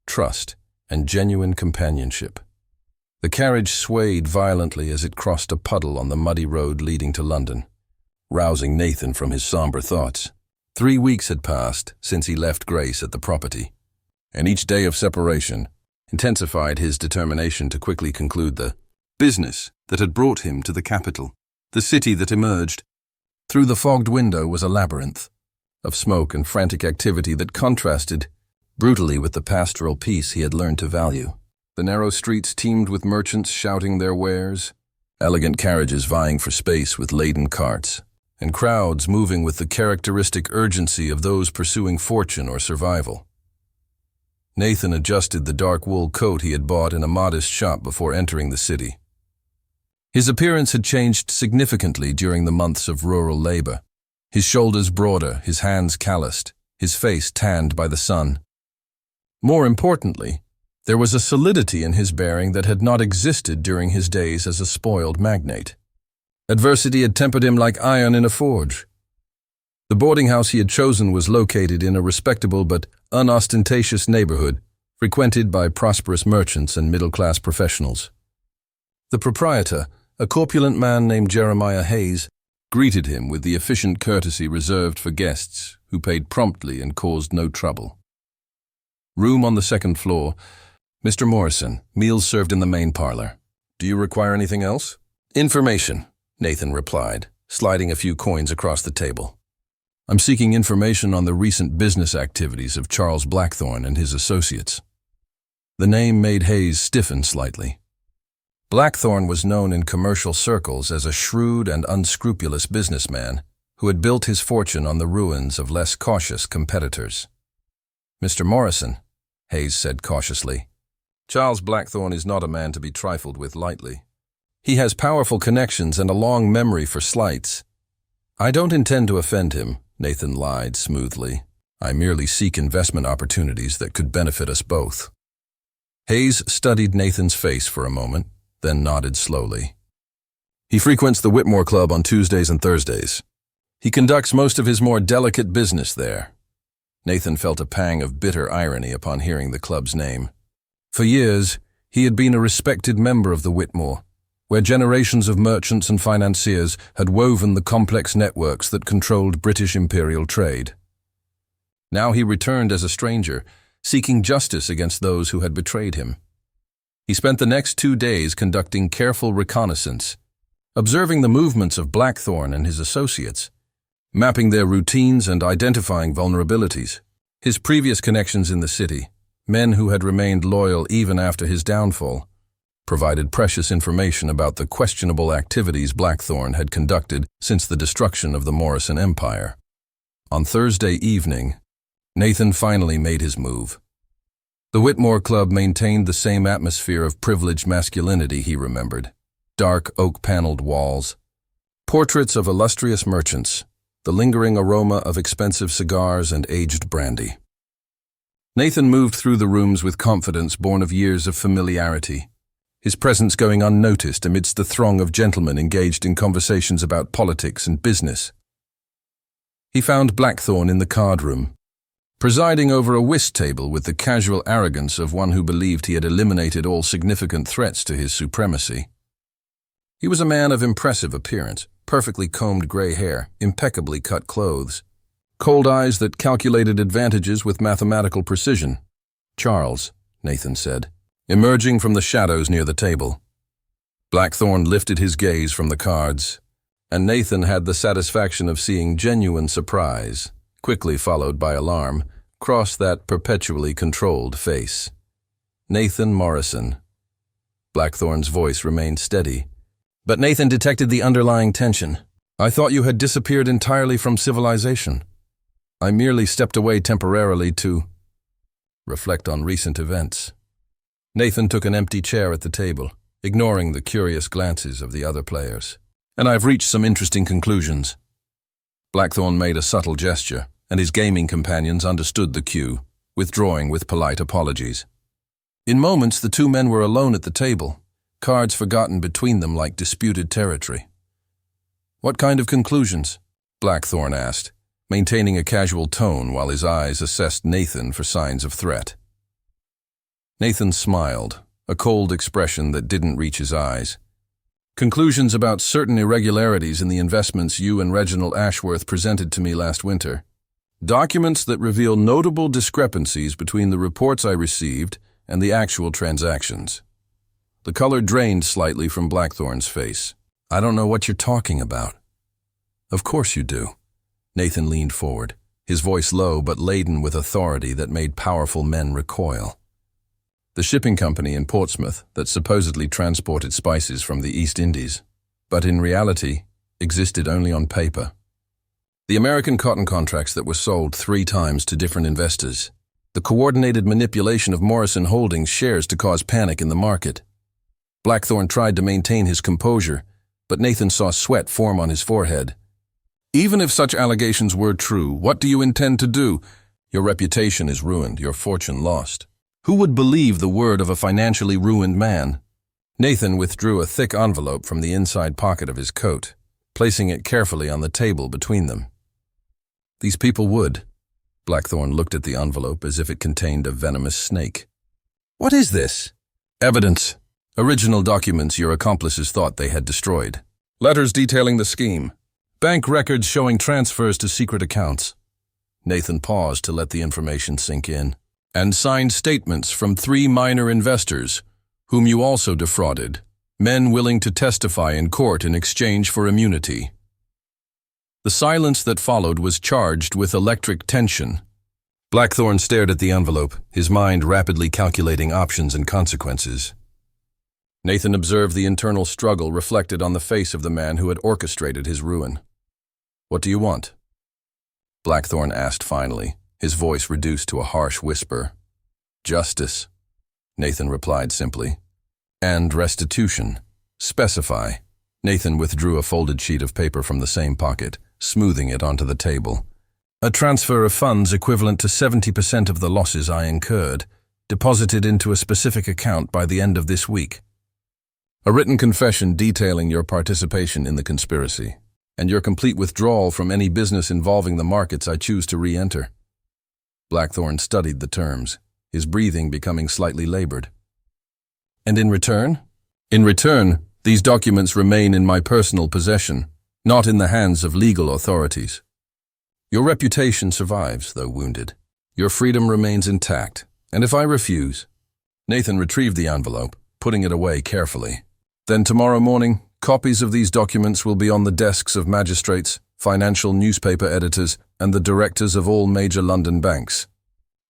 trust, and genuine companionship. The carriage swayed violently as it crossed a puddle on the muddy road leading to London, rousing Nathan from his somber thoughts. 3 weeks had passed since he left Grace at the property, and each day of separation intensified his determination to quickly conclude the business that had brought him to the capital. The city that emerged through the fogged window was a labyrinth of smoke and frantic activity that contrasted brutally with the pastoral peace he had learned to value. The narrow streets teemed with merchants shouting their wares, elegant carriages vying for space with laden carts, and crowds moving with the characteristic urgency of those pursuing fortune or survival. Nathan adjusted the dark wool coat he had bought in a modest shop before entering the city. His appearance had changed significantly during the months of rural labor. His shoulders broader, his hands calloused, his face tanned by the sun. More importantly, there was a solidity in his bearing that had not existed during his days as a spoiled magnate. Adversity had tempered him like iron in a forge. The boarding house he had chosen was located in a respectable but unostentatious neighborhood, frequented by prosperous merchants and middle-class professionals. The proprietor, a corpulent man named Jeremiah Hayes, greeted him with the efficient courtesy reserved for guests who paid promptly and caused no trouble. Room on the second floor. Mr. Morrison, meals served in the main parlor. Do you require anything else? Information, Nathan replied, sliding a few coins across the table. I'm seeking information on the recent business activities of Charles Blackthorne and his associates. The name made Hayes stiffen slightly. Blackthorne was known in commercial circles as a shrewd and unscrupulous businessman who had built his fortune on the ruins of less cautious competitors. Mr. Morrison, Hayes said cautiously, Charles Blackthorne is not a man to be trifled with lightly. He has powerful connections and a long memory for slights. I don't intend to offend him, Nathan lied smoothly. I merely seek investment opportunities that could benefit us both. Hayes studied Nathan's face for a moment, then nodded slowly. He frequents the Whitmore Club on Tuesdays and Thursdays. He conducts most of his more delicate business there. Nathan felt a pang of bitter irony upon hearing the club's name. For years, he had been a respected member of the Whitmore, where generations of merchants and financiers had woven the complex networks that controlled British imperial trade. Now he returned as a stranger, seeking justice against those who had betrayed him. He spent the next 2 days conducting careful reconnaissance, observing the movements of Blackthorne and his associates, mapping their routines and identifying vulnerabilities. His previous connections in the city, men who had remained loyal even after his downfall, provided precious information about the questionable activities Blackthorne had conducted since the destruction of the Morrison Empire. On Thursday evening, Nathan finally made his move. The Whitmore Club maintained the same atmosphere of privileged masculinity he remembered. Dark oak-paneled walls, portraits of illustrious merchants, the lingering aroma of expensive cigars and aged brandy. Nathan moved through the rooms with confidence born of years of familiarity, his presence going unnoticed amidst the throng of gentlemen engaged in conversations about politics and business. He found Blackthorne in the card room, presiding over a whist table with the casual arrogance of one who believed he had eliminated all significant threats to his supremacy. He was a man of impressive appearance, perfectly combed gray hair, impeccably cut clothes, cold eyes that calculated advantages with mathematical precision. "Charles," Nathan said, emerging from the shadows near the table. Blackthorne lifted his gaze from the cards, and Nathan had the satisfaction of seeing genuine surprise, quickly followed by alarm, cross that perpetually controlled face. "Nathan Morrison." Blackthorne's voice remained steady, but Nathan detected the underlying tension. "I thought you had disappeared entirely from civilization. I merely stepped away temporarily to reflect on recent events." Nathan took an empty chair at the table, ignoring the curious glances of the other players. "And I've reached some interesting conclusions." Blackthorne made a subtle gesture, and his gaming companions understood the cue, withdrawing with polite apologies. In moments, the two men were alone at the table, cards forgotten between them like disputed territory. "What kind of conclusions?" Blackthorne asked, maintaining a casual tone while his eyes assessed Nathan for signs of threat. Nathan smiled, a cold expression that didn't reach his eyes. "Conclusions about certain irregularities in the investments you and Reginald Ashworth presented to me last winter. Documents that reveal notable discrepancies between the reports I received and the actual transactions." The color drained slightly from Blackthorne's face. "I don't know what you're talking about." "Of course you do." Nathan leaned forward, his voice low but laden with authority that made powerful men recoil. "The shipping company in Portsmouth that supposedly transported spices from the East Indies, but in reality existed only on paper. The American cotton contracts that were sold 3 times to different investors. The coordinated manipulation of Morrison Holdings shares to cause panic in the market." Blackthorne tried to maintain his composure, but Nathan saw sweat form on his forehead. "Even if such allegations were true, what do you intend to do? Your reputation is ruined, your fortune lost. Who would believe the word of a financially ruined man?" Nathan withdrew a thick envelope from the inside pocket of his coat, placing it carefully on the table between them. "These people would." Blackthorne looked at the envelope as if it contained a venomous snake. "What is this?" "Evidence. Original documents your accomplices thought they had destroyed. Letters detailing the scheme. Bank records showing transfers to secret accounts." Nathan paused to let the information sink in. "And signed statements from 3 minor investors, whom you also defrauded, men willing to testify in court in exchange for immunity." The silence that followed was charged with electric tension. Blackthorne stared at the envelope, his mind rapidly calculating options and consequences. Nathan observed the internal struggle reflected on the face of the man who had orchestrated his ruin. "What do you want?" Blackthorne asked finally, his voice reduced to a harsh whisper. "Justice," Nathan replied simply. "And restitution. Specify." Nathan withdrew a folded sheet of paper from the same pocket, smoothing it onto the table. "A transfer of funds equivalent to 70% of the losses I incurred, deposited into a specific account by the end of this week. A written confession detailing your participation in the conspiracy." and your complete withdrawal from any business involving the markets I choose to re-enter." Blackthorne studied the terms, his breathing becoming slightly labored. "And in return?" "In return, these documents remain in my personal possession, not in the hands of legal authorities. Your reputation survives, though wounded. Your freedom remains intact, and if I refuse—" Nathan retrieved the envelope, putting it away carefully. "Then tomorrow morning, copies of these documents will be on the desks of magistrates, financial newspaper editors, and the directors of all major London banks.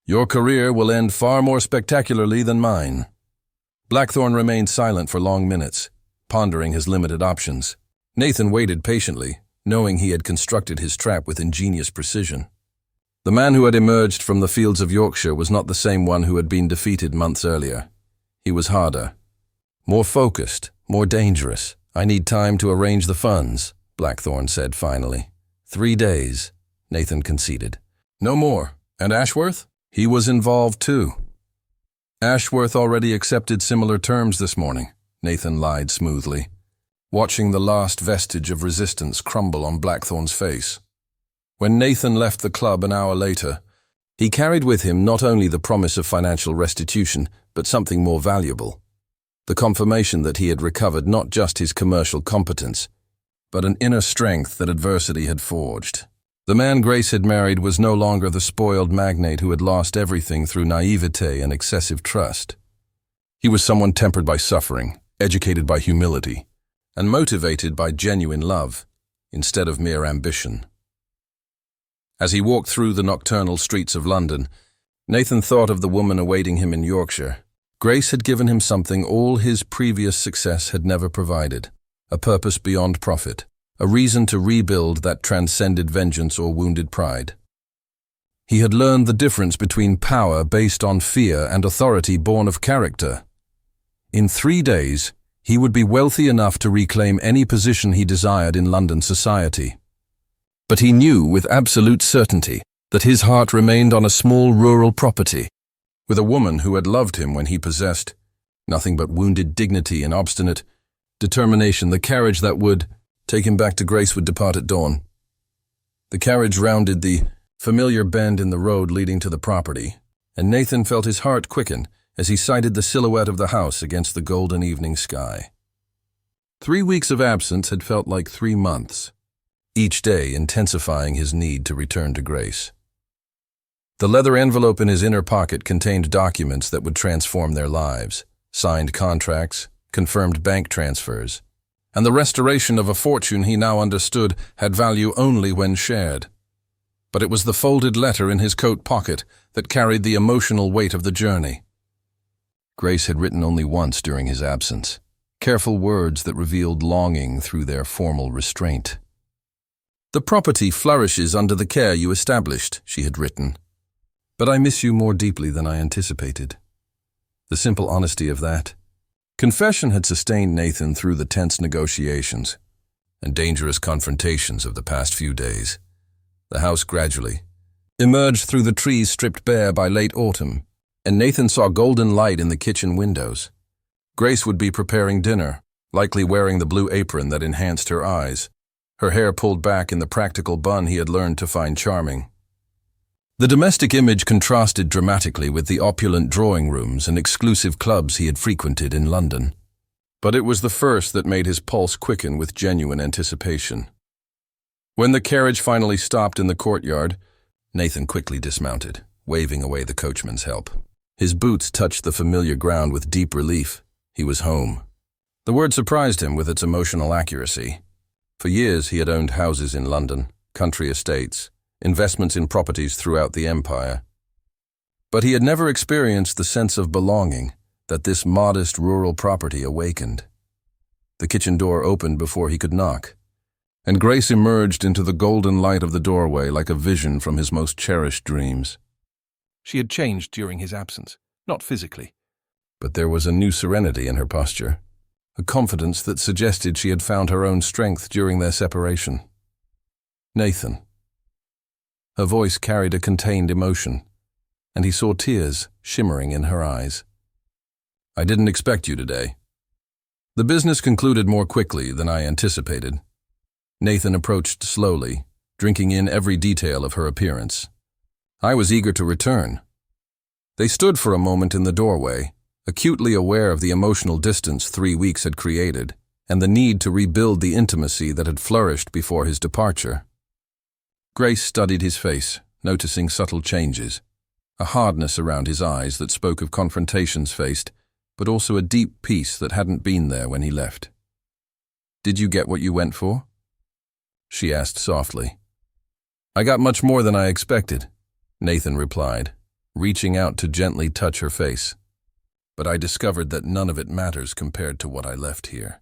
Your career will end far more spectacularly than mine." Blackthorne remained silent for long minutes, pondering his limited options. Nathan waited patiently, knowing he had constructed his trap with ingenious precision. The man who had emerged from the fields of Yorkshire was not the same one who had been defeated months earlier. He was harder, more focused, more dangerous. "I need time to arrange the funds," Blackthorne said finally. 3 days, Nathan conceded. "No more. And Ashworth?" "He was involved too." "Ashworth already accepted similar terms this morning," Nathan lied smoothly, watching the last vestige of resistance crumble on Blackthorne's face. When Nathan left the club an hour later, he carried with him not only the promise of financial restitution, but something more valuable: the confirmation that he had recovered not just his commercial competence, but an inner strength that adversity had forged. The man Grace had married was no longer the spoiled magnate who had lost everything through naivete and excessive trust. He was someone tempered by suffering, educated by humility, and motivated by genuine love, instead of mere ambition. As he walked through the nocturnal streets of London, Nathan thought of the woman awaiting him in Yorkshire. Grace had given him something all his previous success had never provided: a purpose beyond profit, a reason to rebuild that transcended vengeance or wounded pride. He had learned the difference between power based on fear and authority born of character. In 3 days, he would be wealthy enough to reclaim any position he desired in London society. But he knew with absolute certainty that his heart remained on a small rural property, with a woman who had loved him when he possessed nothing but wounded dignity and obstinate determination. The carriage that would take him back to Grace would depart at dawn. The carriage rounded the familiar bend in the road leading to the property, and Nathan felt his heart quicken as he sighted the silhouette of the house against the golden evening sky. 3 weeks of absence had felt like 3 months, each day intensifying his need to return to Grace. The leather envelope in his inner pocket contained documents that would transform their lives: signed contracts, confirmed bank transfers, and the restoration of a fortune he now understood had value only when shared. But it was the folded letter in his coat pocket that carried the emotional weight of the journey. Grace had written only once during his absence, careful words that revealed longing through their formal restraint. "The property flourishes under the care you established," she had written. "But I miss you more deeply than I anticipated." The simple honesty of that confession had sustained Nathan through the tense negotiations and dangerous confrontations of the past few days. The house gradually emerged through the trees stripped bare by late autumn, and Nathan saw golden light in the kitchen windows. Grace would be preparing dinner, likely wearing the blue apron that enhanced her eyes, her hair pulled back in the practical bun he had learned to find charming. The domestic image contrasted dramatically with the opulent drawing rooms and exclusive clubs he had frequented in London. But it was the first that made his pulse quicken with genuine anticipation. When the carriage finally stopped in the courtyard, Nathan quickly dismounted, waving away the coachman's help. His boots touched the familiar ground with deep relief. He was home. The word surprised him with its emotional accuracy. For years he had owned houses in London, country estates, investments in properties throughout the empire. But he had never experienced the sense of belonging that this modest rural property awakened. The kitchen door opened before he could knock, and Grace emerged into the golden light of the doorway like a vision from his most cherished dreams. She had changed during his absence, not physically, but there was a new serenity in her posture, a confidence that suggested she had found her own strength during their separation. "Nathan." Her voice carried a contained emotion, and he saw tears shimmering in her eyes. "I didn't expect you today. The business concluded more quickly than I anticipated." Nathan approached slowly, drinking in every detail of her appearance. I was eager to return. They stood for a moment in the doorway, acutely aware of the emotional distance 3 weeks had created, and the need to rebuild the intimacy that had flourished before his departure. Grace studied his face, noticing subtle changes, a hardness around his eyes that spoke of confrontations faced, but also a deep peace that hadn't been there when he left. "Did you get what you went for?" she asked softly. "I got much more than I expected," Nathan replied, reaching out to gently touch her face. "But I discovered that none of it matters compared to what I left here."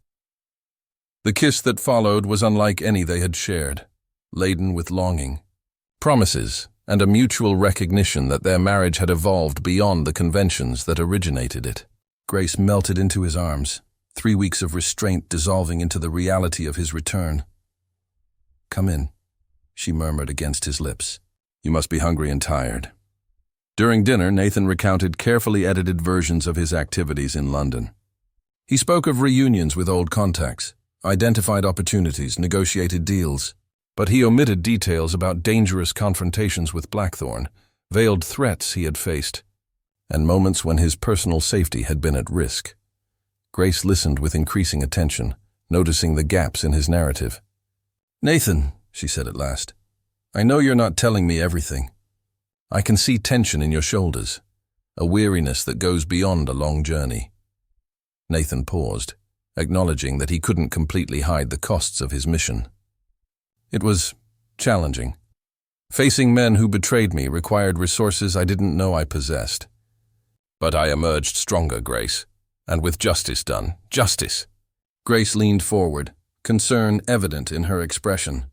The kiss that followed was unlike any they had shared, laden with longing, promises, and a mutual recognition that their marriage had evolved beyond the conventions that originated it. Grace melted into his arms, 3 weeks of restraint dissolving into the reality of his return. "Come in," she murmured against his lips. "You must be hungry and tired." During dinner, Nathan recounted carefully edited versions of his activities in London. He spoke of reunions with old contacts, identified opportunities, negotiated deals, but he omitted details about dangerous confrontations with Blackthorn, veiled threats he had faced, and moments when his personal safety had been at risk. Grace listened with increasing attention, noticing the gaps in his narrative. "Nathan," she said at last, "I know you're not telling me everything. I can see tension in your shoulders, a weariness that goes beyond a long journey." Nathan paused, acknowledging that he couldn't completely hide the costs of his mission. "It was challenging. Facing men who betrayed me required resources I didn't know I possessed. But I emerged stronger, Grace, and with justice done. Justice!" Grace leaned forward, concern evident in her expression.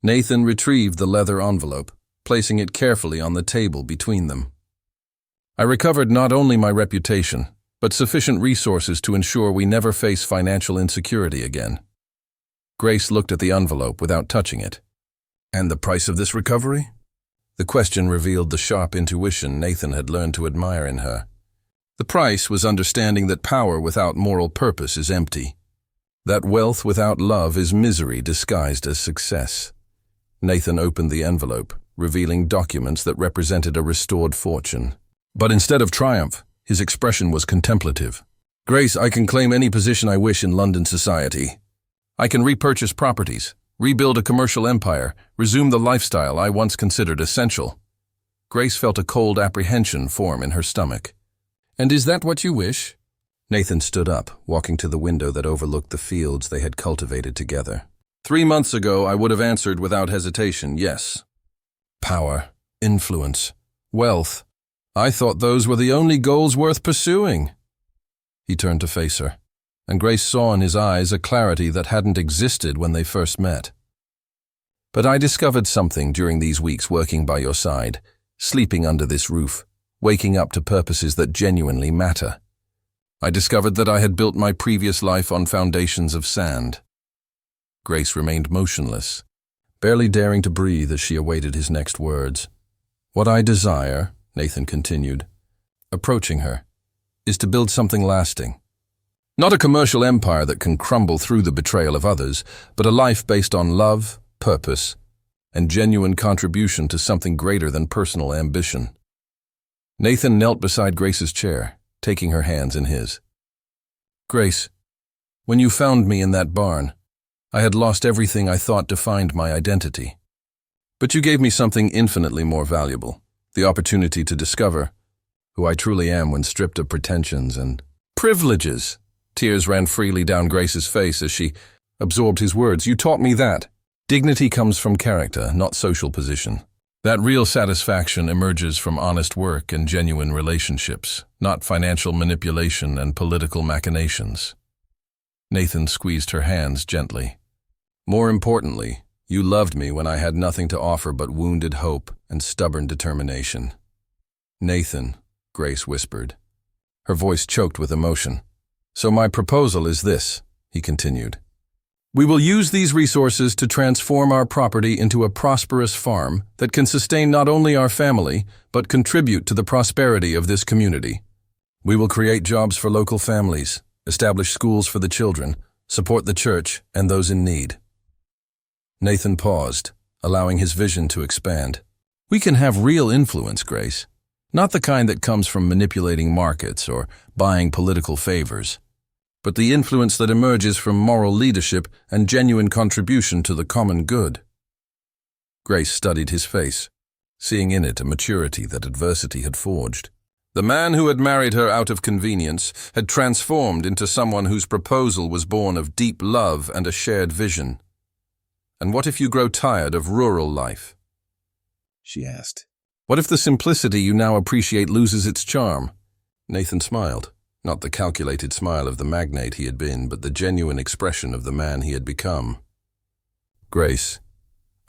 Nathan retrieved the leather envelope, placing it carefully on the table between them. "I recovered not only my reputation, but sufficient resources to ensure we never face financial insecurity again." Grace looked at the envelope without touching it. "And the price of this recovery?" The question revealed the sharp intuition Nathan had learned to admire in her. The price was understanding that power without moral purpose is empty, that wealth without love is misery disguised as success. Nathan opened the envelope, revealing documents that represented a restored fortune. But instead of triumph, his expression was contemplative. "Grace, I can claim any position I wish in London society. I can repurchase properties, rebuild a commercial empire, resume the lifestyle I once considered essential." Grace felt a cold apprehension form in her stomach. "And is that what you wish?" Nathan stood up, walking to the window that overlooked the fields they had cultivated together. 3 months ago, I would have answered without hesitation, yes. Power, influence, wealth. I thought those were the only goals worth pursuing. He turned to face her, and Grace saw in his eyes a clarity that hadn't existed when they first met. "But I discovered something during these weeks working by your side, sleeping under this roof, waking up to purposes that genuinely matter. I discovered that I had built my previous life on foundations of sand." Grace remained motionless, barely daring to breathe as she awaited his next words. "What I desire," Nathan continued, approaching her, "is to build something lasting. Not a commercial empire that can crumble through the betrayal of others, but a life based on love, purpose, and genuine contribution to something greater than personal ambition." Nathan knelt beside Grace's chair, taking her hands in his. "Grace, when you found me in that barn, I had lost everything I thought defined my identity. But you gave me something infinitely more valuable, the opportunity to discover who I truly am when stripped of pretensions and privileges." Tears ran freely down Grace's face as she absorbed his words. "You taught me that. Dignity comes from character, not social position. That real satisfaction emerges from honest work and genuine relationships, not financial manipulation and political machinations." Nathan squeezed her hands gently. "More importantly, you loved me when I had nothing to offer but wounded hope and stubborn determination." "Nathan," Grace whispered. Her voice choked with emotion. "So my proposal is this," he continued. "We will use these resources to transform our property into a prosperous farm that can sustain not only our family, but contribute to the prosperity of this community. We will create jobs for local families, establish schools for the children, support the church and those in need." Nathan paused, allowing his vision to expand. We can have real influence, Grace. Not the kind that comes from manipulating markets or buying political favors, but the influence that emerges from moral leadership and genuine contribution to the common good. Grace studied his face, seeing in it a maturity that adversity had forged. The man who had married her out of convenience had transformed into someone whose proposal was born of deep love and a shared vision. And what if you grow tired of rural life? She asked. What if the simplicity you now appreciate loses its charm? Nathan smiled, not the calculated smile of the magnate he had been, but the genuine expression of the man he had become. Grace,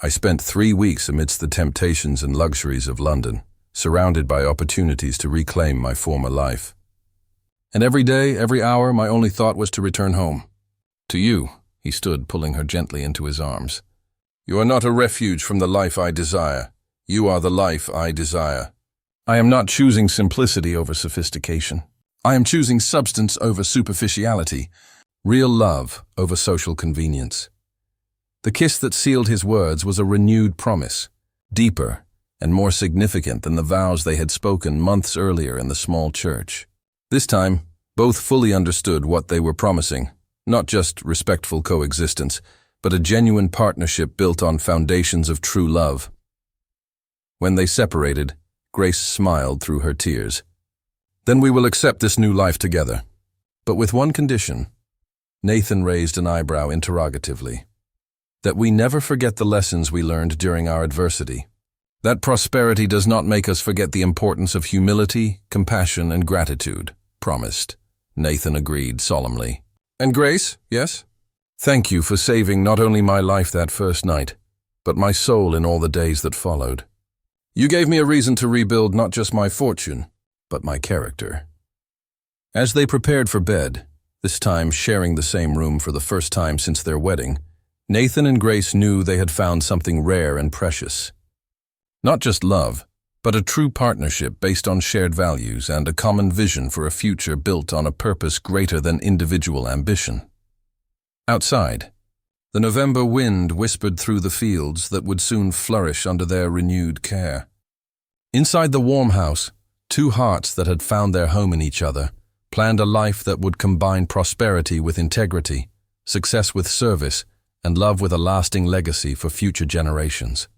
I spent 3 weeks amidst the temptations and luxuries of London, surrounded by opportunities to reclaim my former life. And every day, every hour, my only thought was to return home. To you, he stood, pulling her gently into his arms. You are not a refuge from the life I desire. You are the life I desire. I am not choosing simplicity over sophistication. I am choosing substance over superficiality, real love over social convenience. The kiss that sealed his words was a renewed promise, deeper and more significant than the vows they had spoken months earlier in the small church. This time, both fully understood what they were promising, not just respectful coexistence, but a genuine partnership built on foundations of true love. When they separated, Grace smiled through her tears. Then we will accept this new life together. But with one condition. Nathan raised an eyebrow interrogatively. That we never forget the lessons we learned during our adversity. That prosperity does not make us forget the importance of humility, compassion, and gratitude, promised. Nathan agreed solemnly. And Grace, yes? Thank you for saving not only my life that first night, but my soul in all the days that followed. You gave me a reason to rebuild not just my fortune, but my character. As they prepared for bed, this time sharing the same room for the first time since their wedding, Nathan and Grace knew they had found something rare and precious. Not just love, but a true partnership based on shared values and a common vision for a future built on a purpose greater than individual ambition. Outside, the November wind whispered through the fields that would soon flourish under their renewed care. Inside the warm house, two hearts that had found their home in each other planned a life that would combine prosperity with integrity, success with service, and love with a lasting legacy for future generations.